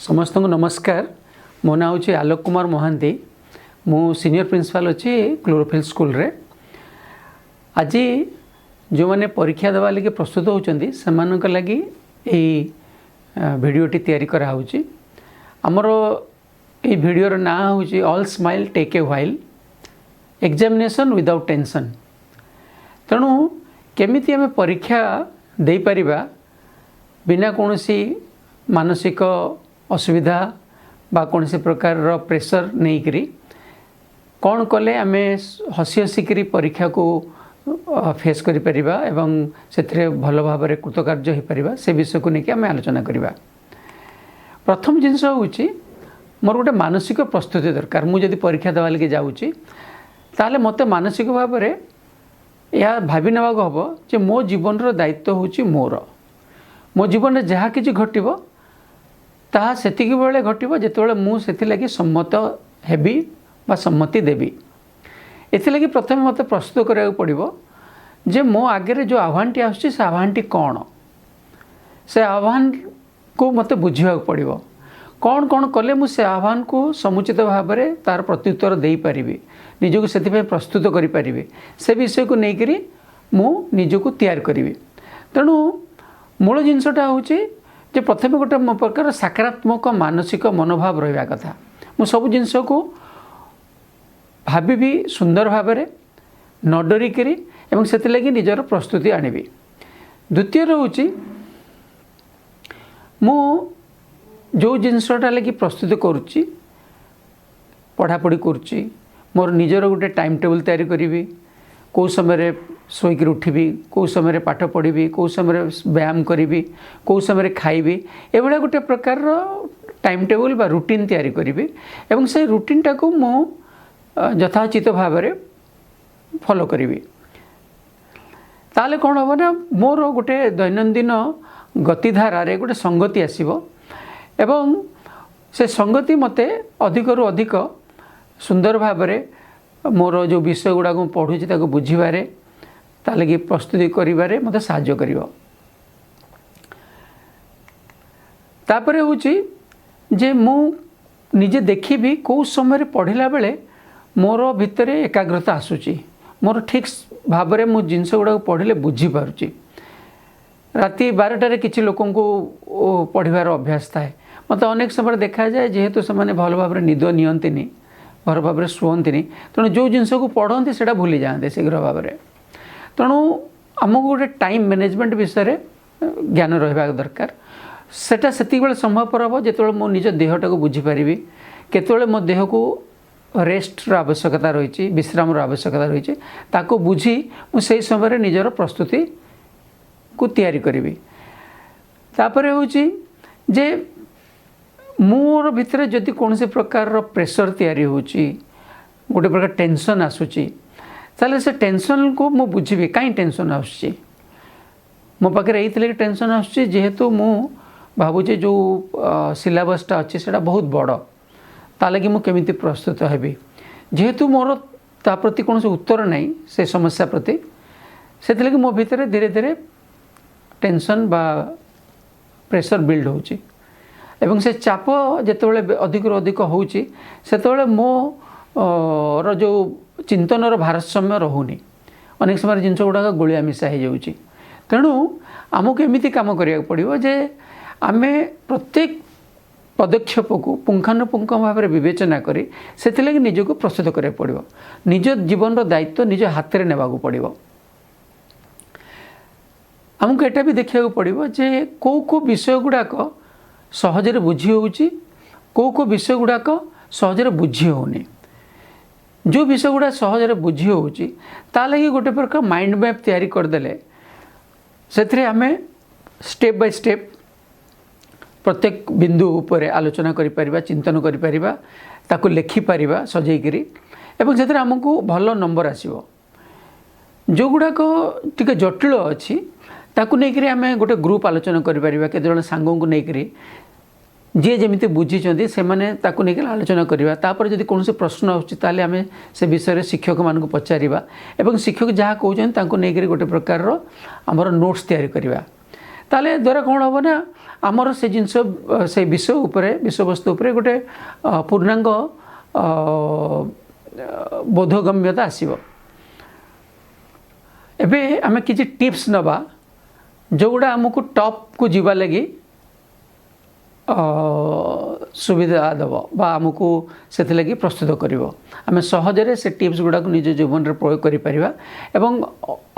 समस्त को नमस्कार। मो ना हूँ आलोक कुमार महांती। मु सीनियर प्रिंसिपल अच्छी क्लोरोफिल स्कूल रे। आज जो मैंने परीक्षा देवा लगे प्रस्तुत होती से लगी भिडटी तैयारी कराऊँगी। आमर ये भिडर ना हूँ all smile take a while examination without tension. तेणु केमिति आम परीक्षा दे पारिबा बिना कौनसी मानसिक असुविधा बा कौन से प्रकार प्रेशर नहीं करी कौन कले आम हसी हसिकी परीक्षा को फेस करि परिबा एवं से भल भाव में कृतकार्य हो पारिबा से विषय को लेकिन आम आलोचना करवा। प्रथम जिनस हूँ मोर गोटे मानसिक प्रस्तुति दरकार। मुझे परीक्षा देवा लगे जाऊँगी ताले मत मानसिक भाव में यह भावी ना हम जे मो जीवन दायित्व हूँ मोर मो जीवन में जहाँ कि घटव ताहा सेतिकी बेले घटव जिते मुझे लगी सम्मत हेबी बा सम्मति देवी। एथिलागि प्रथम मत प्रस्तुत करा पड़ो जे मो आगे जो आह्वान टी आसुची से आह्वान टी कौन से आह्वान को मत बुझा पड़ो कौन कौन कले मुझे आह्वान को समुचित भाव में तार प्रत्युत्तर दे पारि निजक से प्रस्तुत करें से विषय को लेकर मुझको तैयार करी। तेणु मूल जिनसटा हूँ जे प्रथम गोटे मो प्रकार सकारात्मक मानसिक मनोभाव रहा कथा। मु सब जिनस को भावी सुंदर भाव में न डरिकी एवं से लगी निजर प्रस्तुति आनिबी। द्वितीय हूँ मु जो जिनसटा लगी प्रस्तुति करुच्ची पढ़ापढ़ी करुच्ची मोर निजर गोटे टाइम टेबल तैयारी करी कौ समय शोक उठबी कौ समय पाठ पढ़ी कौ समय व्यायाम करी कौ समय खाइबी एभलिया गोटे प्रकार टाइम टेबल बा रूटीन तैयारी करी एवं से रूटीन टाको मु यथाचित भाव में फॉलो करी। ताले कौन हम ना मोर गोटे दैनंदिन गतिधारा रे गोटे संगति आसीबो एवं से संगति मते अधिक रु अधिक सुंदर भाव में मोर जो विषय गुड़ाक पढ़ुची ताको बुझीबारे ता लगी प्रस्तुति करिबारे मते साहाय्य करिवो। तापरे होची जे मु निजे देखिबी कौ समय पढ़िला बेले मोर भितर एकाग्रता आसुची मोर ठीक भाव में मु जिनस गुड़ाक पढ़िले बुझी पारुची। राति 12टारे किसी लोक पढ़िबार अभ्यास थाए मत अनेक समय देखा जाए जेहेतु से भल भाव में निद नियंतिनी भर भाव में शुअंती तेणु जो जिनस को पढ़ती से भूली जाते शीघ्र भाव में। तेणु आमको गोटे टाइम मैनेजमेंट विषय ज्ञान रहा दरकार। सेटा सेति बेले संभवपर हम जो मो निज देहटा को बुझीपारि केतବେଳେ मो देह को रेस्टर आवश्यकता रही विश्राम आवश्यकता रही ताको बुझी मुझे समय निजर प्रस्तुति को तैयारी करी। तापर हूँ जे मोर भितर जदि कौन से प्रकार प्रेशर तैयारी होची गोटे प्रकार टेंशन आसूची ताले से टेंशन को मु बुझी कहीं टेंशन आसूची मो पाखे ये टेंशन आसूची जेहेतु मु भावुचे जो सिलेबसटा अच्छी से बहुत बड़ ता लगी मु केमिति प्रस्तुत हेबी जेहेतु मोर ता प्रति कौन से उत्तर नहीं से समस्या प्रति से लगी मो भितर धीरे धीरे टेंशन बा प्रेशर बिल्ड होची एवं से चाप जितेबाला अधिक अधिक होची सेतेबाला मो रो जो चिंतनर भारसाम्य रहुनी अनेक समय जिनस गुड़ाक गोलिया मिशा हो जाऊँगी। तेणु आमको एमती कम करा पड़ो जे आम प्रत्येक पदक्षेप को पुंखानुपुंख भाव में विवेचना करी से निजको प्रस्तुत करा पड़ो निज जीवन दायित्व निज हाथ में नेबाक पड़ो। आमको एटा भी देखा पड़ो जे कौ कौ विषय गुड़ाक सहजरे बुझी होउची कौ कौ विषय गुड़ाक सहजरे बुझी होनी। जो विषय गुड़ा सहजरे बुझी होउची ता लगी गोटे प्रकार माइंड मैप तैयारी करदेले से आम स्टेप बाय स्टेप प्रत्येक बिंदु उपर आलोचना करिपरिबा चिंतन करिपरिबा ताको लेखिपर सजेकरी एवं से आमको भल नंबर आसीबो। जो गुड़ाक टिके जटिल अच्छी ताकू नहीं आम गोटे ग्रुप आलोचना करें केत सांगों को लेकर जी जमी बुझी से मैंने नहीं आलोचना करवा तापर जब कौन से प्रश्न आम से विषय शिक्षक मान पचारा एवं शिक्षक जहाँ कहते नहीं गोटे प्रकार आमर नोट्स तैयारी करवा ताले द्वारा कौन हम ना आमर से जिनस से विषय उपरे विषयवस्तु उपरे गोटे पूर्णांग बोधगम्यता आसीबो। एबे आमे किछि टिप्स नबा जोगुड़ा आमको टॉप को जीवा लगी सुविधा दब बा आमको से लगी प्रस्तुत करिवो। आमे सहजरे से टिप्स गुड़ा को निज जीवन रे प्रयोग करि परिबा एवं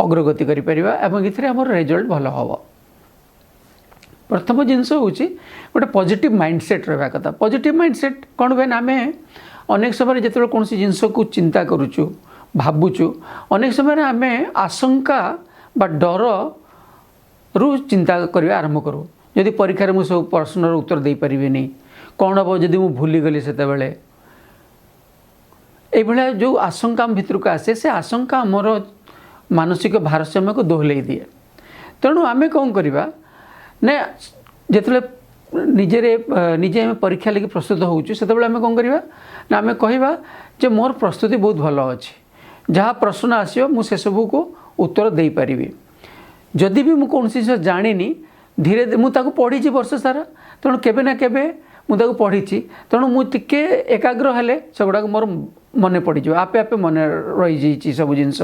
अग्रगति करि परिबा एवं इथरे हमर रिजल्ट भलो हबो। प्रथम जिनस होची गोटे पॉजिटिव माइंडसेट रहबा कथा। पॉजिटिव माइंडसेट कोन बेन आमे अनेक समय जेतबे कोनसी जिनस को चिंता करूचु भाबुचु अनेक समय आमे आशंका बा डर रु चिंता करबा आरंभ करू। जदि परीक्षा मु सब प्रश्नर उत्तर दे परिबेनी कौन हम जदि मु भूली गली सेते बेले ए भला जो आशंका भितर को आसे से आशंका हमर मानसिक भारसाम्य को दोहले दिए। तेणु आमे कौन करबा ने जेतले निजे आम परीक्षा लगी प्रस्तुत होउछु सेते बेले आमे कौन करबा ना आमे कहबा जे मोर प्रस्तुति बहुत भलो अछि जहाँ प्रश्न आसियो मु से सब को उत्तर दे पारिबी। जदि भी मु कौन चीज जानिनी धीरे मु ताको पढ़ी वर्ष सारा तेणु केबे ना केबे मु ताको पढ़ी तेणु मु टिके एकाग्र हेले सेगुड़ा मोर मन पड़ जाए आपे आपे मन रही जाइए सब जिनस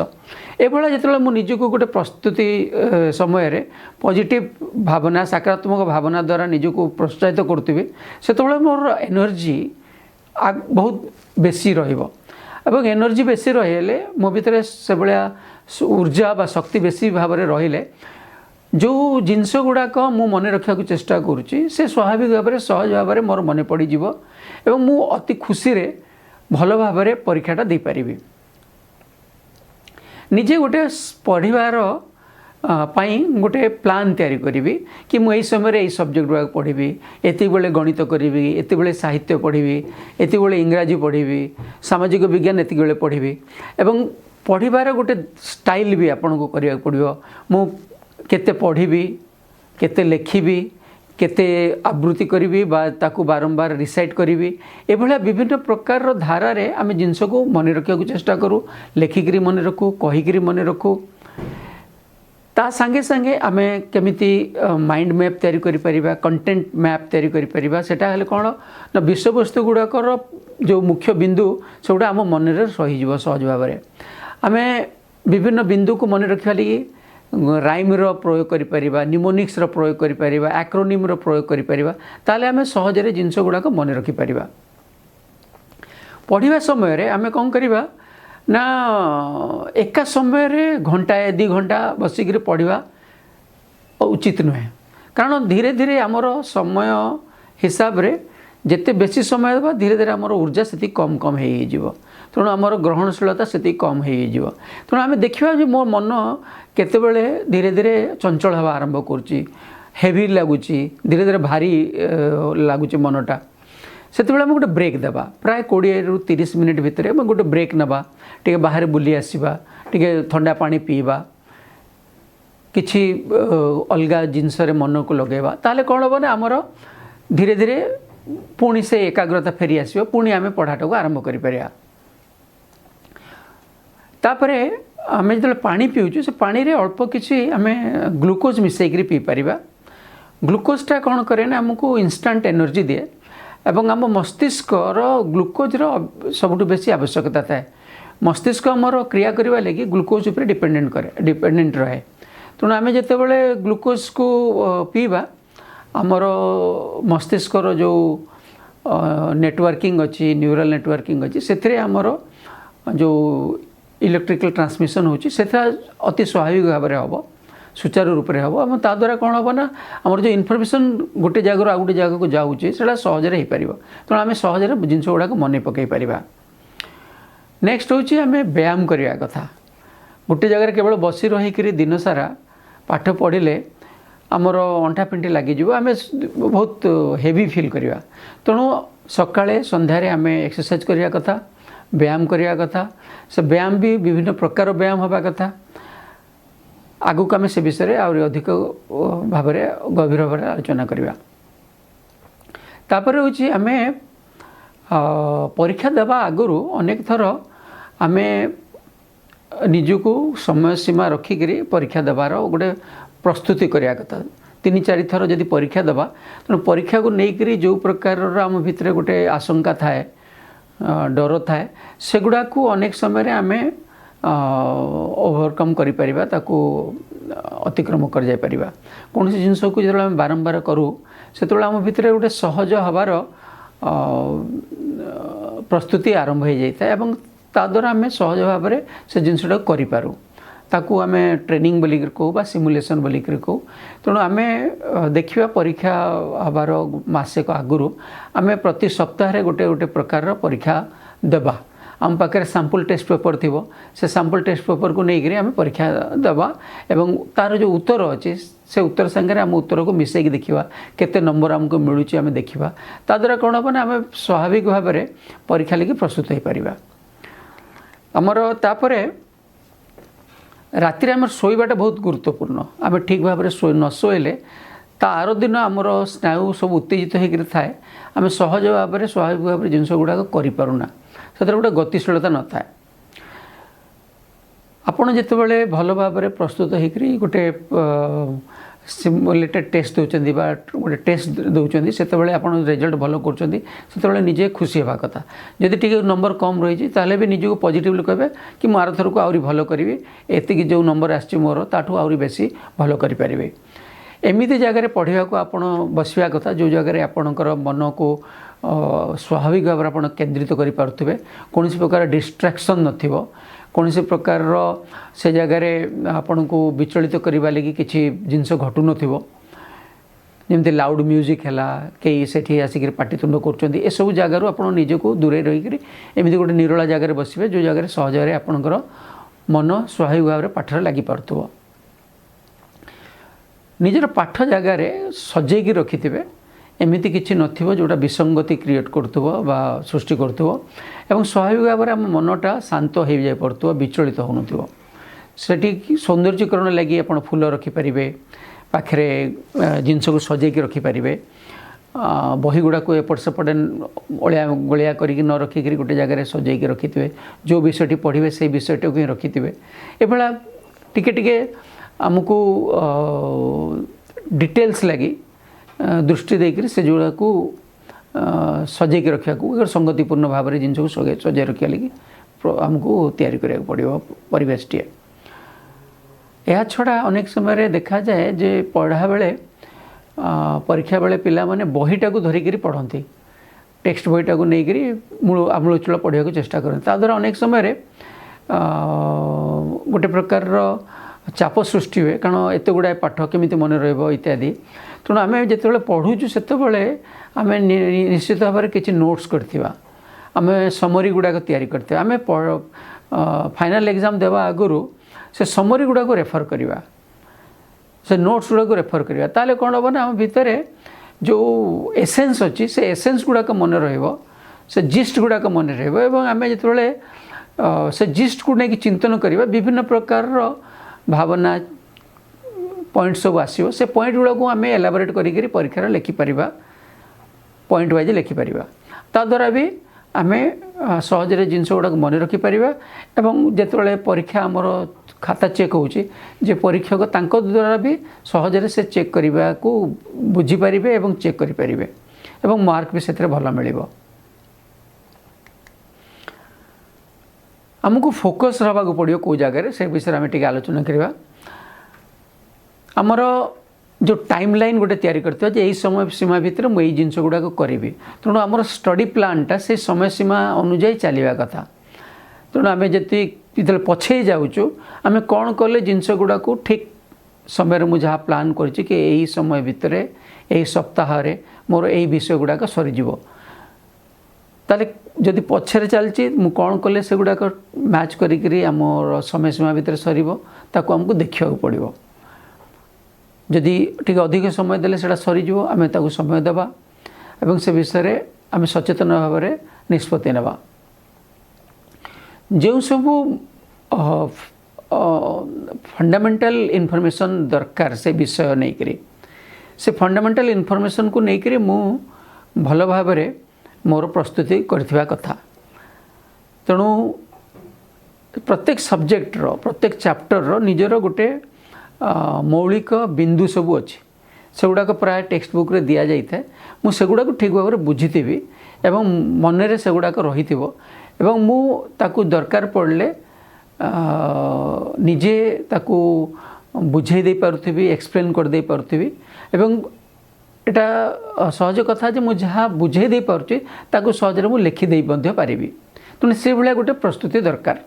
एभला जो मु निजको गोटे प्रस्तुति समय पॉजिटिव भावना सकारात्मक भावना द्वारा निजको प्रोत्साहित करुवे से मोर एनर्जी बहुत बेसी रहिबो एवं एनर्जी बेसी रहिले मो भितर से भाया ऊर्जा बा शक्ति बेसी भाव में रहिले जो जिनस गुड़ाक मु मन रखा चेष्टा करुच्ची से स्वाभाविक भाव में सहज भाव में मोर मन पड़ जाव एवं मु अति खुशी रे भल भाव में परीक्षाटा दे पारिबी। निजे गोटे पढ़िबार पाई गोटे प्लान तैयारी करी कि मुझे समय यही सब्जेक्ट गुड़ा पढ़ी एति बेले गणित करी एति बेले साहित्य पढ़ी एति बेले इंग्राजी पढ़ी सामाजिक विज्ञान एति बेले पढ़ी एवं पढ़िबार गोटे स्टाइल भी आपन को करिया पड़िबो। मु केते पढ़ी केते लिखिबी केते आवृत्ति करी बा ताकू बारंबार रिसाइट करी ए भला विभिन्न प्रकार धारा रे आमे जिनस को मन रखा चेष्टा करूँ लेखिकी मन रखू कहीकि मन रखू ता संगे संगे आमे केमिति माइंड मैप तैयारी करि परिबा कंटेंट मैप तैयारी करि परिबा सेटा हले कोन ना विषय वस्तु गुड़ाकर जो मुख्य बिंदु सेगुड़ा आम मन रे रही जीव सहज भाव में आमे विभिन्न बिंदु को मन रखा लगी राइम रो प्रयोग करि परिबा निमोनिक्स रो प्रयोग करि परिबा एक्रोनिम रो प्रयोग करि परिबा ताले आमे सहजरे जिनस गुड़ाक मन रखि परिबा। पढ़िबा समय रे आमे कोन करिबा ना एका समय रे घंटाए 2 घंटा बसिक पढ़ा उचित नुहे कारण धीरे धीरे आमर समय हिसाब रे जिते बेसी समय देवा धीरे धीरे आमर ऊर्जा से कम कम हो तेणु आमर ग्रहणशीलता से कम हो तेणु आम देखा मो मन केतेबेले धीरे धीरे चंचल हवा आरंभ करुच्ची हेवी लगुच धीरे धीरे भारी लगुच मनटा से गोटे ब्रेक देवा प्राय 20 ରୁ 30 मिनिट भितर गोटे ब्रेक नवा टे बाहर बुली आसवा टे ठंडा पानी पीवा किछि अलगा जिनस मन को लगेवा ताले कौन हम ना आमर धीरे धीरे पुणी से एकाग्रता फेरी आसो पुणी आम पढ़ाटा को आरंभ करिपरिया। तापरे आम जो पानी पीऊँ से पानी रे अल्प किछि आमे ग्लूकोज मिसेकरी पी परिबा। ग्लूकोजटा कौन करे ना आमको इंस्टांट एनर्जी दिए एवं आम मस्तिष्क ग्लूकोज सबुठ बेसी आवश्यकता थाए। मस्तिष्क आमर क्रिया करने लगी ग्लूकोज उपर डिपेंडेंट रहे तेणु आम जितेबाला ग्लूकोज को पीवा आमर मस्तिष्क जो नेटवर्किंग अच्छी न्यूरल नेटवर्किंग अच्छी से आमर जो इलेक्ट्रिकल ट्रांसमिशन होची से अति स्वाभाविक भाव में हम सुचारू रूप से हम ता द्वारा कौन हम ना आमर जो इनफर्मेशन गोटे जगह आ गोटे जगह को जाऊँचे से सहजरे हो पार तेणु आम सहजरे जिनस गुड़ाक मन पकई पार। नेक्स्ट हूँ आम व्यायाम करवा कथा गोटे जगह केवल बसी रहीकि दिन सारा पाठ पढ़ले आमर अंटा पिंटी लगिज आम बहुत हेवी फील करवा तेणु सकाळे संध्यारे आम एक्सरसाइज करवा कथा व्यायाम करवा कथा से व्यायाम भी विभिन्न प्रकार व्यायाम हवा कथा आगु को आम से विषय आहरी अधिक भाव में गभीर भाव आलोचना करवा। तापर हूँ आम परीक्षा देवा आगु अनेक थर आम निजको समय सीमा रखिक परीक्षा देवार गोटे प्रस्तुति करवा कथा तीन चारि थर जदि परीक्षा देवा तेणु परीक्षा को लेकर जो प्रकार आम भितर गोटे आशंका थाए डर थाए सेगुड़ा को अनेक समय आम ओवरकम करिपरिबा ताकू अतिक्रम कर जाय परिबा कौन जिनस को जो आम बारंबार करूँ से आम भितर गोटे सहज हबार प्रस्तुति आरंभ हो जाता है ता द्वारा आम सहज भाव में से जिनसा करूँ ताकू आम ट्रेनिंग बोलिक कहूँ बा सिमुलेशन बोलिक कहूँ तेणु आम देखा परीक्षा हबार मासेक आगुरी आम प्रति सप्ताह गोटे गोटे प्रकार परीक्षा देवा आम पाखे सैंपल टेस्ट पेपर थी से सैंपल टेस्ट पेपर को लेकर आम परीक्षा देवा एवं तार जो उत्तर अच्छे से उत्तर सागर आम उत्तर को मिसेक देखा केते नंबर आमको मिलूँ आम देखा ता द्वारा कौन हम ना आम स्वाभाविक भाव में परीक्षा लगी प्रस्तुत हो पार आमर तापर राति आम शोवाटा बहुत गुरुत्वपूर्ण आम ठीक भाव में न शोले तार दिन आमर स्नायु सब उत्तेजित होकर थाए आम सहज भाव में स्वाभाविक भाव में जिनस गुड़ाक करूना से गोटे गतिशीलता न था आपड़ जिते भल भाव में प्रस्तुत होकर गोटे सिमुलेटेड टेस्ट दौरान गोटे टेस्ट दौरान से आप रिजल्ट भल कर निजे खुशी होगा कथा जदि टी नंबर कम रही ताले भी निजक पॉजिटिवली कहे कि मुझे आर थर को आहरी भल करी एति जो नंबर आसी मोर ताठू आहरी बेसी भल करें एमती जगह पढ़ा को आप बसवा कथा जो जगह आपणकर मन को स्वाभाविक भाव में आप केन्द्रित करें कौन प्रकार डिस्ट्रैक्शन नथिबो कौन प्रकार से जगह आपण को विचलित करने लगी किसी जिनस घटू नमती लाउड म्यूजिक है कई से आसिक पाटितुंड कर सब जगार आप निजक दूरे रहीकि एमती गोटे निरोला जगह बसवे जो जगह सहजरे आपणकर मन स्वाभाविक भाव में पाठर लगी पार्थ्व निजर पाठ जगार सजेकी रखिथे एमती किसी नथिबो जोटा विसंगति क्रिएट करथुबो बा सृष्टि करथुबो एवं स्वाभाविक भाव में आम मनटा शांत हो जाय पड़थुबो विचलित होनुथिबो सेठी सौंदर्यकरण लगी आप फूल रखिपारे पाखे जिनस को सजेकी रखिपारे बही गुड़ा को एपट सेपट ओलिया गोलिया करके न रखिक गोटे जगह सजेकी रखिथे जो विषयटी पढ़े से विषयटी को रखिथे एभला टिके टिके आमको डिटेल्स लगी दृष्टि देकर से जोड़ा को सजेक रखा को संगतिपूर्ण भाव में जिन सजाई रखा लगी आमको तैयारी करा पड़ो परिवेश टी यह छड़ा अनेक समय देखा जाए जे पढ़ा बेले परीक्षा बेले पिला माने बहीटा को धरिकी पढ़ती टेक्स्ट बहीटा को लेकर आमूलचूल पढ़ा को चेष्टा करते द्वारा अनेक समय गोटे प्रकार चाप सृष्टि हुए कारण एत गुड़ाए पाठ केमी मन इत्यादि तेणु आम जो पढ़ुचु से आम निश्चित भाव में किसी नोट्स करथिबा आम समरी गुड़ाक तैयारी करते आम फाइनल एग्जाम देवा आगुरी से समरी गुड़ाक रेफर करवा से नोट्स गुड़ाक रेफर करवा ताले कौन हम ना आम भितर जो एसेंस अच्छी से एसेंस गुड़ाक मन से जिस्ट गुड़ाक मन आम जो से जिस्ट को लेकिन चिंतन करवा विभिन्न प्रकार भावना पॉइंट सब आसो से पॉइंट गुड़ा को आम एलाबोरेट करी परीक्षार लिखिपर पॉइंट वाइज लिखिपर ता द्वारा भी आम सहजरे जिनस गुड़ा मन रखिपर एवं जिते परीक्षा आमर खाता चेक होची परीक्षक तांको द्वारा भी सहजरे से चेक करने को बुझीपारे एवं चेक करें एवं मार्क भी से भल मिल आमको फोकस रहा पड़ो कौ जगह से विषय आम टे आलोचना करवा आमर जो टाइम लाइन गोटे तैयारी करते यही समय सीमा भितर मुझे जिनस गुड़ाक करी तेणु आमर स्टडी प्लानटा से समय सीमा अनुजाई चलवा कथा तेणु आम जी पछे जाऊँ आम कौन कले जिनस गुड़ाक ठीक समय मुझे जहाँ प्लान कर समय भितर यही सप्ताह मोर यही विषय गुड़ाक सरीज ताले जदि पछरे चलती मु कौन कले से गुड़ाक मैच करी आमर समय सीमा भितर सर ताको आमको देखा पड़ो जदि टी अधिक समय देले सेटा सरीज आम ताको समय देवा एवं से विषय आम सचेतन भाव में निष्पत्ति नेबा जो सबू फंडामेंटल इनफॉरमेशन दरकार से विषय नहीं करी से फंडामेंटल इनफॉरमेशन को लेकर मु भल भाव में मोर प्रस्तुति करथिबा कथा तेणु प्रत्येक सब्जेक्टर प्रत्येक चैप्टर निजर गोटे मौलिक बिंदु सबू अच्छी सेगुड़ाक प्राय टेक्स्ट बुक रे दिया जाई थाए मु सेगुड़ाक ठीक भाव में बुझीथि एवं मनरे सेगुड़ाक रही एवं मु ताकू दरकार पड़ले निजे ताकू बुझे दे पारुथिबी एक्सप्लेन कर दे पारुथिबी एवं एटा सहज कथा जे मु जहाँ बुझे दे पारुछि ताकू सहजरे मु लिखि दे मध्य पारिबी तेणु से भाया गोटे प्रस्तुति दरकार।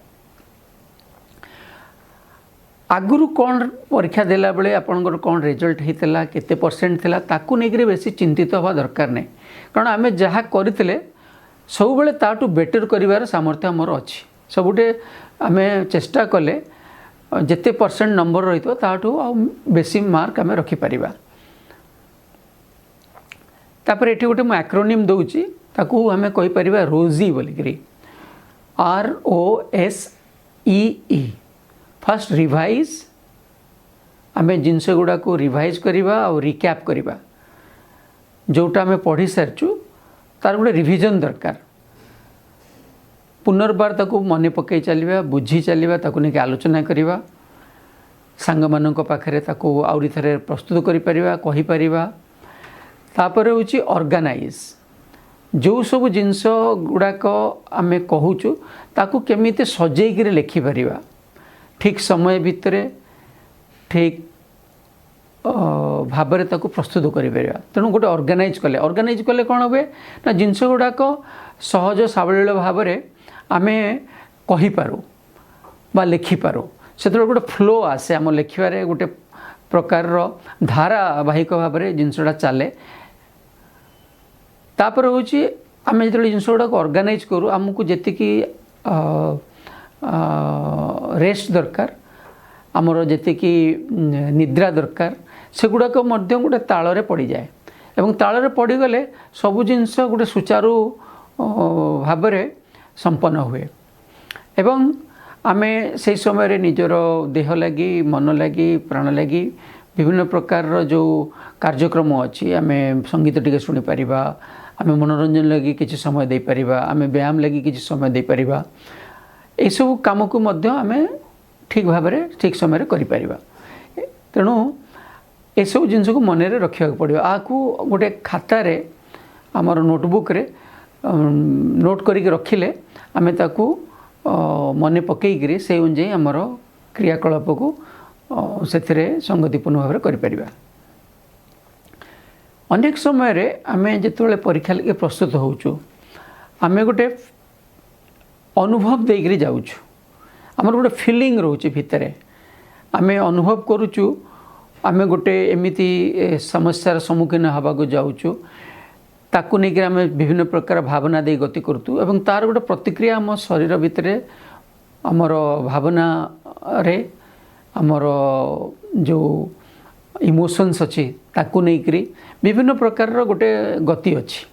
आगुरु कौन परीक्षा देला बेले आपनकर कौन रिजल्ट होता केते परसेंट थिला ताकू नेकरी बेसी चिंतित हवा दरकार नहीं कारण आमे जहाँ करथिले सब बेले ताटू बेटर करिवार सामर्थ्य हमर अछि सबुटे आमे चेष्टा कले जेते परसेंट नंबर रही ताटू बेसी मार्क आमे रखि परिबा। तापर एठी गोटे मु एक्रोनिम दउची ताकू आमे कहि परिबा रोजी बोलिकरी ROSEE फर्स्ट रिवाइज आमे जिनस गुड़ा को रिवाइज करिबा और रिकैप करिबा जोटा आमे पढ़ी सारचु तार गोटे रिविजन दरकार पुनर्बार ताकू मने पकई चलिबा बुझी चलिबा ताकू नेके आलोचना करिबा सांग मानक पाखरे ताकू आउरी थरे प्रस्तुत करि परिबा कहि परिबा। तापर होची ऑर्गेनाइज जो सब जिनस गुड़ाक आमे कहूचु ताकू केमिते सजेई कि लिखि परिबा ठीक समय भितर ठीक भाव ताकू प्रस्तुत करें तेणु गोटे ऑर्गेनाइज कले कौन हुए ना जिनस गुड़ाक सहज सावलील भाव में आमे कहीपरू बा लिखिपारू से गोटे फ्लो आसे आम लिखारे गोटे प्रकार धारावाहिक भाव में जिनसटा चले। तापर हूँ आम जो जिनस गुड़ाक ऑर्गेनाइज करूँ आमको जी रेस्ट दरकार आमर जी निद्रा दरकार सेगुड़ाक गोटे ताल पड़ जाए एवं ताल पड़गले सबु जिनस गोटे सुचारू भाव में संपन्न हुए एवं आमे से समय निजर देह लगी मन लगी प्राण लगी विभिन्न प्रकार जो कार्यक्रम अच्छी आमे संगीत टिके शुणी पारिबा आमे मनोरंजन लगी किसी समय दे पारिबा आमे व्यायाम लगी किसी समय दे पारिबा ए सब काम को मध्य आमे ठीक भाव में ठीक समय करि पारिबा। तेणु ए सब जिनस को मन में रखा पड़ो आपको गोटे खातार आमर नोटबुक रे नोट करके रखिले आमे ताकू मन पकईकरी से अनुजाई आमर क्रियाकलाप को से संगतिपूर्ण भाव में करिपरिबा। अनेक समय रे आमे जेतबेले परीक्षा लगे प्रस्तुत होउछु आमे गोटे अनुभव देकरी जाउछु आमर गोटे फीलिंग रोचे भितर आमे अनुभव करुचु आमे गोटे एमिति समस्यार सम्मुखीन हवा को जाउछु ताकू नहीं आम विभिन्न प्रकार भावना दे गति करूँ एवं तार गोटे प्रतिक्रिया आम शरीर भितर आमर भावना रे आमर जो इमोशंस अच्छी ताकू नहीं विभिन्न प्रकार गोटे गति अच्छी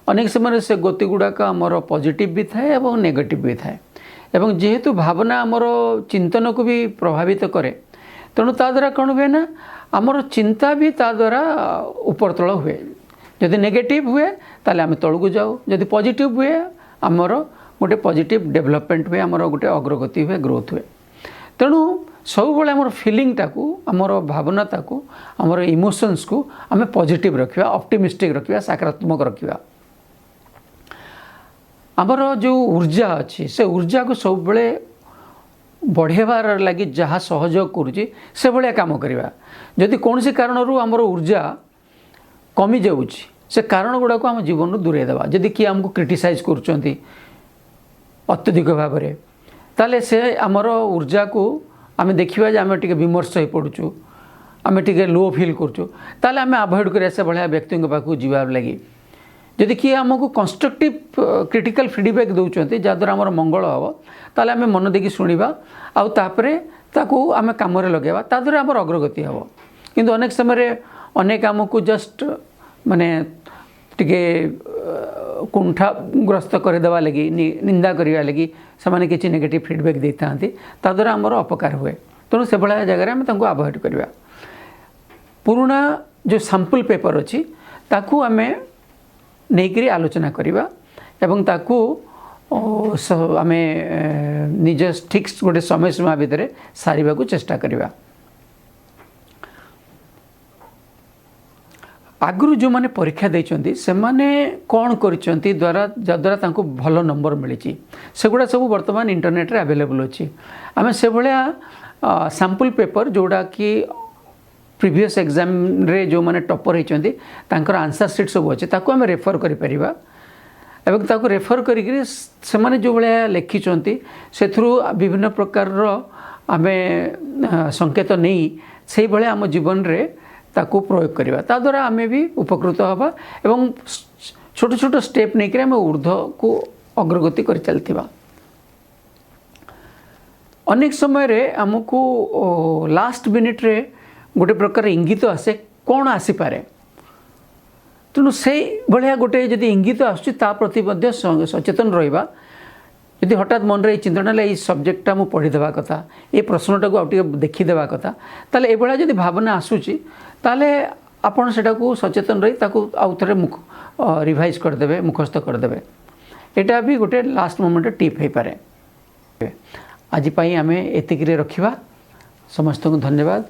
अनेक समय से गति गुड़ाक आमर पॉजिटिव भी थाए एवं नेगेटिव भी थाए एवं जेहेतु भावना आमर चिंतन को भी प्रभावित करे तेणु ता द्वारा कौन हुए ना आमर चिंता भी ता द्वारा ऊपर तल हुए जदि नेगेटिव हुए ताले आम तलू जाऊ जदि पॉजिटिव हुए आमर गोटे पॉजिटिव डेवलपमेंट हुए आमर गोटे अग्रगति हुए ग्रोथ हुए। तेणु सब बेले आमर फीलिंग टाकू आमर भावना ताकू आमर इमोशंस को आम पॉजिटिव रखिया ऑप्टिमिस्टिक रखिया सकारात्मक रखिया आमर जो ऊर्जा अच्छी से ऊर्जा को सब बेले बढ़ेबार लगी जहाँ सहयोग करुँची से भाया काम करवा जदि कौन सी कारण आमर ऊर्जा कमी जाऊँगी से कारण गुड़ाक आम जीवन दूरे देवा जदि किए आमको क्रिटिसाइज करुँच अत्यधिक भाव में ताले से आमर ऊर्जा को आम देखा आम टे विमर्श हो पड़ुचु आम टे लो फिल करुँ ताले आम अवॉइड कर से भाया व्यक्ति पाखक जीवार लगी जदि किए आमको कंस्ट्रक्टिव क्रिटिकल फीडबैक दौरान जहाँद्वारा आमर मंगल हम ताले आम मन देखी शुणा आउ आम कम लगेगा ताद्वारा आमर अग्रगति हम किंतु अनेक समय अनेक आमको जस्ट माने टिके कुंठाग्रस्त करदेवा लगी निंदा करने लगी से किसी नेगेटिव फीडबैक दे था द्वारा आमर अपकार हुए तेणु से भाया जगह आम अवॉइड करवा। पुराना जो सैंपल पेपर अच्छी ताकू आम नहीं आलोचना करवा एवं ताकू आम निज ठीक गोटे समय सीमा भितर सारिबा को चेष्टा करवा। आगु जो मैंने परीक्षा देइचंती से माने कौन करिसंती द्वारा जद्वारा तांको भल नंबर मिली सेगुड़ा सब वर्तमान इंटरनेट रे अवेलेबल अच्छी आम से भाया सैंपल पेपर जोड़ा कि प्रीवियस एग्जाम रे जो मैंने टॉपर होती तांकर आंसर सीट सब अच्छे ताको आम रेफर करि परिबा एवं ताको रेफर करी से माने जो भाया लिखिं से विभिन्न प्रकार आमे संकेत नहीं से भाया आम जीवन रे ताको प्रयोग करवा ता द्वारा आमे भी उपकृत हवा एवं छोट छोट स्टेप नहीं आम ऊर्ध्व को अग्रगति कर चलथिबा। अनेक समय रे हमको लास्ट मिनिट रे गोटे प्रकार इंगित आसे कौन आसी पारे तेणु से भाया गोटे जदि इंगित आसुची प्रति मध्य सचेतन रहिबा यदि हठात मन रे चिंतना ये सब्जेक्टा मु पढ़ीदेवा कथा ये प्रश्नटा को आउटे देखीदेवा कथा ताले ए भाया जदि भावना आसूची ताले आपण सेटा को सचेतन रही ताको आउ थरे मुख रिवाइज करदेवे मुखस्थ करदेवे एटा भी गोटे लास्ट मोमेंट टिप हो पारे। आज आमे एतिक रे रखिबा समस्त को धन्यवाद।